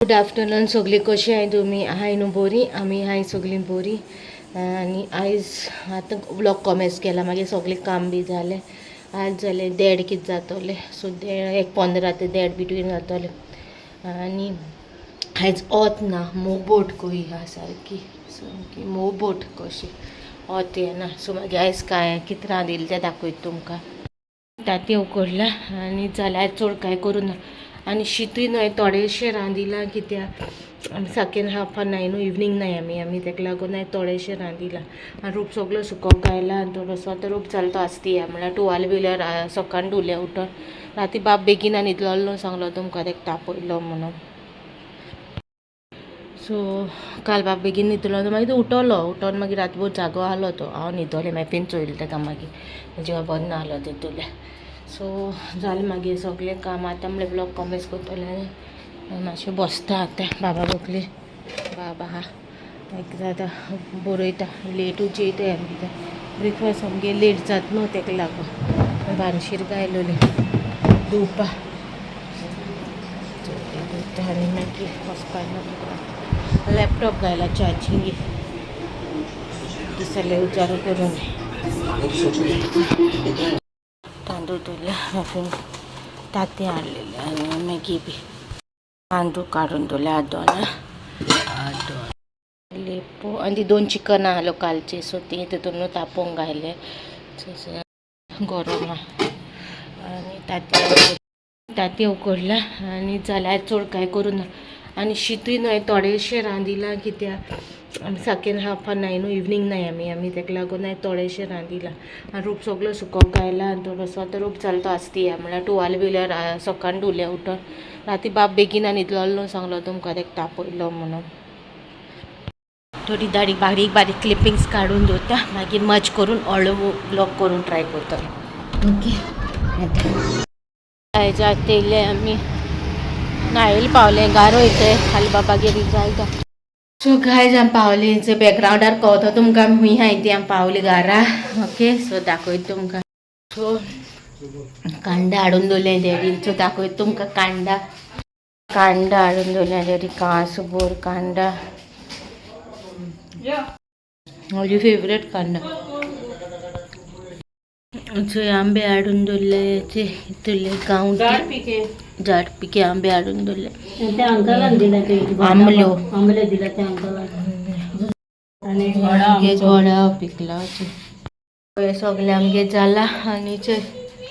Good afternoon सगळी कशी आहे तुम्ही हाय न्हू बरी आमी हाय सगळीं बरी आनी आयज आतां ब्लॉग कॉमेस केला मागीर सगळें काम बी जालें आज जाले 1:30 कितें जातले सो 1:15 ते 1:30 बिटवीन जातले आनी आयज वत ना मोबोट कही हा सारकी मोबोट कशी वत येना सो मागीर आयज काय कितें रांदिल्लें तें दाखयता तुमकां तांतीं उकडला आनी जाल्यार चड कांय करूं ना आनी शीतूय न्हय थोडेशें रांदिलां कित्याक सेकेंड हाफान नाय न्हू इवनींग नाय आमी ताका लागून हांवें थोडेशें रांदिलां आनी रूप सगळो सुकोवंक गायला आनी थोडोसो आतां रूप चलतो आसती म्हळ्यार टुवाल बिल्यार सकाळीं धुलें उठोन राती बाब बेगीन न्हिदलो सांगलो तुमकां ताका तापयलो म्हणून सो काल बाब बेगीन न्हिदलो मागीर तो उठोन मागीर रातभर जागो आसलो तो हांव न्हिदोलें मागीर पिन चोयलें ताका मागीर जिवा बंद ना जालो तितूलें सो जालें मागीर सगळें काम आतां म्हणल्यार ब्लॉग कॉमेस करतलें आनी मातशें बसता आतां बाबा बगली बाबा हा एक आतां बरयता लेटूच जेयता आमी ब्रेकफास्ट सामकें लेट जाता न्हू ताका लागून भानशीर गायलोली धुवपा आनी मागीर वचपाक ना लॅपटॉप घायला चार्जिंग दिसले उजारो करून तांदूळ दवरले हांवें तांतीं हाडलेले आनी मॅगी बी तांदूळ काडून दवरले आदोन लेपो आनी ती 2 चिकन आहलो कालचे सो ती तितून तापोवंक घायले गरम आनी तांतीं उकडला आनी जाल्यार चड कांय करूं ना आनी शीतूय न्हय थोडेशें रांदिलां कित्याक सेकेंड हाफान नाय न्हू इवनींग नाय आमी ताका लागून हांवें थोडेशें रांदिलां आनी रूप सगळो सुकोवंक गायला आनी थोडोसो आतां रूप चलतो आसती म्हळ्यार टुवाल बिल्यार सकाळीं धुलें उठोन राती बाब बेगीन न्हिदलो सांगलो तुमकां ताका तापयलो म्हणून थोडी बारीक बारीक क्लिपिंग्स काडून दवरता मागीर मज करून व्हडलो ब्लॉग करून ट्राय करता ओके आयज येयले आमी नायल पावले गारो येते खाली बाबागेर जायता सो गायज आमी पावली बॅकग्रावंडार कळता तुमकां हूंय हाय ती आमी पावली घरा ओके सो दाखयता तुमकां सो कांदा हाडून दवरले डॅडीन सो दाखयता तुमकां कांदा हाडून दवरले डॅडी कासबोर कांदा म्हजी फेवरेट कांदा थंय आंबे हाडून दवरले इतुरले गांवठी झाड पिके आंबे हाडून दवरले आंबल्यो दिला ते आमगे गोडा पिकला सगळे आमगे जाला आनी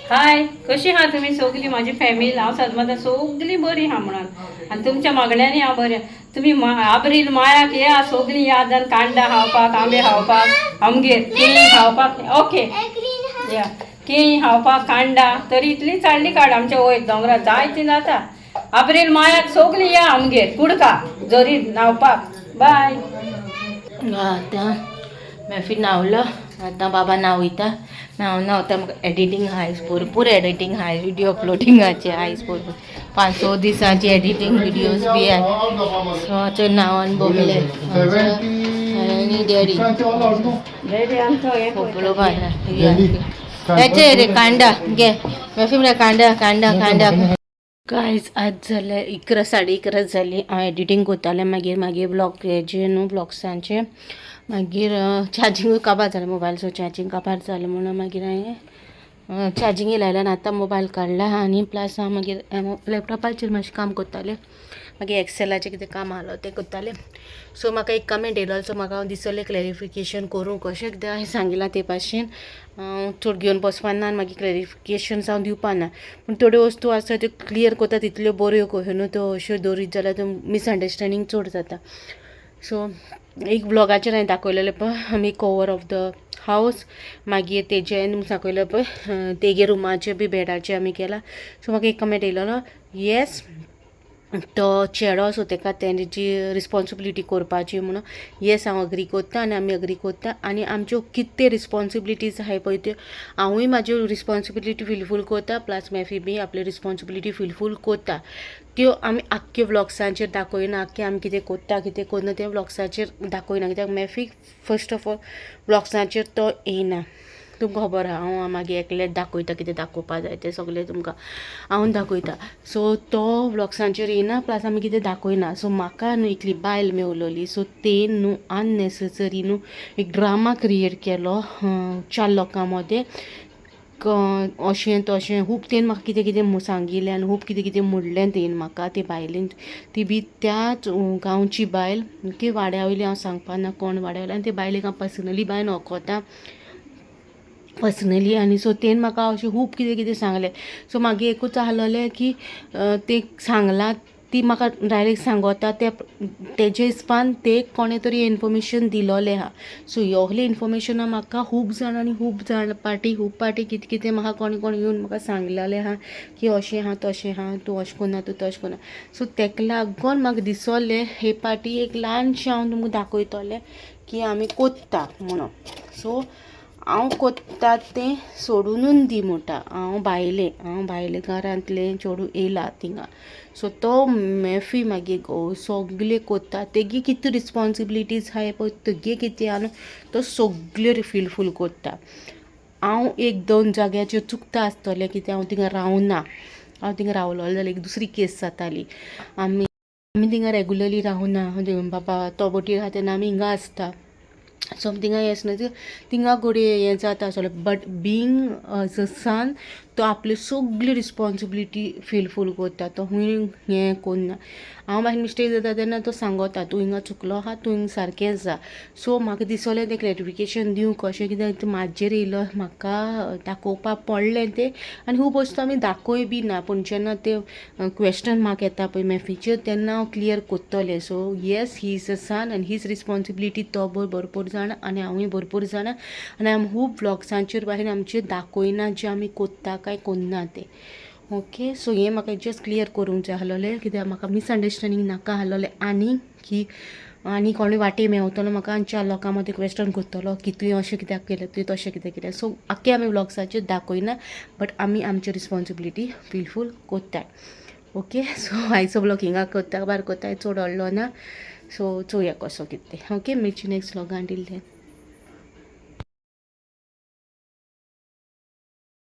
हाय कशी आहा तुमी सगळीं म्हाजी फॅमिली हांव सद्दां सगळीं बरी आहा म्हणून आनी तुमच्या मागण्यांनी हांव बरें तुमी आब्रील माळ्याक या सगळीं यादान कांदा खावपाक आंबे खावपाक आमगेर केळीं खावपाक ओके या केळीं खावपाक कांदा तरी इतली चाळणी काड आमच्या वयर दोंगरा जायती जाता आब्रील माळ्याक सगळीं या आमगेर कुडका जरी न्हावपाक बाय आतां मेफी न्हांवलो आतां बाबा न्हावयता न्हांवता म्हाका एडिटींग आयज भरपूर एडिटींग आहाय विडियो अपलोडिंगाचे आयज भरपूर 5-6 दिसांची एडिटींग विडियोज बी आहाय सो हाचे न्हांवन बोगले आनी डॅडी खोपलो रे कांदा घे मेफी म्हणल्यार कांदा गायज आज जाल्यार 11:30 जाली हांव एडिटींग करतालें मागीर ब्लॉग हेजे न्हू ब्लॉग्सांचे मागीर चार्जिंगूय काबार जालें मोबायलचो चार्जिंग काबार जालें म्हणून मागीर हांवें चार्जिंगेक लायला आनी आतां मोबायल काडला आनी प्लस हांव मागीर लॅपटॉपाचेर मातशें काम करतालें मागीर एक्सेलाचें कितें काम आहलो तें करतालें सो म्हाका एक कमेंट येयलो सो म्हाका हांव दिसलें क्लॅरिफिकेशन करूं कशें कित्याक हांवें सांगिलां ते भाशेन चड घेवन बसपा ना आनी मागीर क्लॅरिफिकेशन्स हांव दिवपा ना पूण थोड्यो वस्तू आसता त्यो क्लियर करता तितल्यो बऱ्यो कश्यो न्हू त्यो अश्यो दवरीत जाल्यार त्यो मिसअंडरस्टँडींग चड जाता सो एक ब्लॉगाचेर हांवें दाखयलेलें पळय मेक ओवर ऑफ द हावस मागीर तेजें दाखयलें पळय तेगे रुमाचे बी बेडाचे आमी केला सो म्हाका एक कमेंट येयलेलो येस तो चेडो सो ताका तेजी रिस्पॉन्सिबिलिटी करपाची म्हणून येस हांव अग्री करता आनी आमी अग्री करता आनी आमच्यो कितें रिस्पॉन्सिबिलिटीज आहाय पळय त्यो हांवूय म्हाज्यो रिस्पॉन्सिबिलिटी फुलफील करता प्लस मेफी बी आपली रिस्पॉन्सिबिलिटी फुलफील करता त्यो आमी आख्ख्यो व्लॉग्सांचेर दाखयना आख्खें आमी कितें करता कितें करना तें व्लॉग्साचेर दाखयना कित्याक मेफीक फर्स्ट ऑफ ऑल व्लॉग्सांचेर तो येयना तुमकां खबर आहा हांव मागीर एकलेंच दाखयता कितें दाखोवपा जाय तें सगळें तुमकां हांव दाखयता. सो तो व्लॉग्सांचेर येना प्लस आमी कितें दाखयना. सो म्हाका न्हू इतली बायल मेवलोली सो तेन न्हू अननेसेसरी न्हू एक ड्रामा क्रिएट केलो 4 लोकां मदें. अशें तशें खूब तेन म्हाका कितें कितें सांगिल्लें आनी खूब कितें कितें म्हणलें तेन म्हाका ते बायलेन. ती बी त्याच गांवची बायल ओके. वाड्या वयली हांव सांगपा ना कोण वाड्या वयली आनी ते बायलेक हांव पर्सनली बाय वळखता पर्सनली. आनी सो तेन म्हाका अशें खूब कितें कितें सांगलें. सो मागीर एकूच आहलोलें की ते सांगलां ती म्हाका डायरेक्ट सांगोता तेजे हिसपान ते कोणें तरी इन्फॉर्मेशन दिलोलें आहा. सो योगलें इन्फॉर्मेशना म्हाका खूब जाणांनी खूब पाटी कितें कितें म्हाका कोण कोण येवन म्हाका सांगलेलें आहा की अशें आहा तशें आहा तूं अशें कोन्ना तूं तशें कोन्ना. सो तेका लागून म्हाका दिसोलें हे पाटी एक ल्हानशें हांव तुमकां दाखयतलें की आमी कोत्ता म्हणून. सो हांव कोत्ता तें सोडूनच दी म्हणटा. हांव भायले घरांतलें चेडूं येयला थिंगा. सो तो मेफी मागीर सगलें कोत्ता तेगे कितें रिस्पॉन्सिबिलिटीज आहाय पळय तेगे कितें आहा न्हू तो सगल्यो फिलफूल कोत्ता. हांव 1-2 जाग्याचेर चुकता आसतलें कित्याक हांव थिंगा रावना. हांव थिंगा रावलोलें जाल्यार एक दुसरी केस जाताली. आमी थिंगा रेगुलरली रावना. बाबा तोबोटी आहा तेन्ना आमी हिंगा आसता. सो थिंगा येसना थिंगा घडये हें जाता आसतलें. बट बींग एज अ सन तो आपली सगली रिस्पॉन्सिबिलिटी फिलफूल करता. तो खूंय हें कोन्ना. हांव म्हाजी मिस्टेक जाता तेन्ना तो सांगोता तूं हिंगा चुकलो आहा तूं हिंगा सारकेंच जा. सो म्हाका दिसोलें तें क्लॅरिफिकेशन दिवंक कशें कित्याक म्हाजेर येयलो म्हाका दाखोवपा पडलें तें आनी खूब वस्तू आमी दाखोय बी ना. पूण जेन्ना ते क्वेश्चन मार्क येता पळय मेफीचेर तेन्ना हांव क्लियर कोत्तलें. So yes he is a son आनी हीच रिस्पॉन्सिबिलिटी तो भरपूर जाणा आनी हांवूय भरपूर जाणा. आनी आमी खूब व्लॉग्सांचेर भायर आमचेर दाखयना जें आमी कोत्ता काय कोन्ना तें. ओके. सो हें म्हाका जस्ट क्लियर करूंक जाय आहलोलें कित्याक म्हाका मिसअंडरस्टँडींग नाका आहलोलें आनी कोणूय वाटे मेवतलो म्हाका आनी 4 लोकां मदीं क्वेश्चन करतलो की तुवें अशें कित्याक केलें तुवें तशें कित्याक केलें. सो आख्खे आमी व्लॉग्साचेर दाखयना बट आमी आमची रिस्पॉन्सिबिलिटी फिलफूल कोत्ताय. ओके. सो आयचो ब्लॉग हिंगा कोत्ता चड व्हडलो ना. सो चोवया कसो कितें. ओके. मेळची नेक्स्ट व्लॉगान. Till then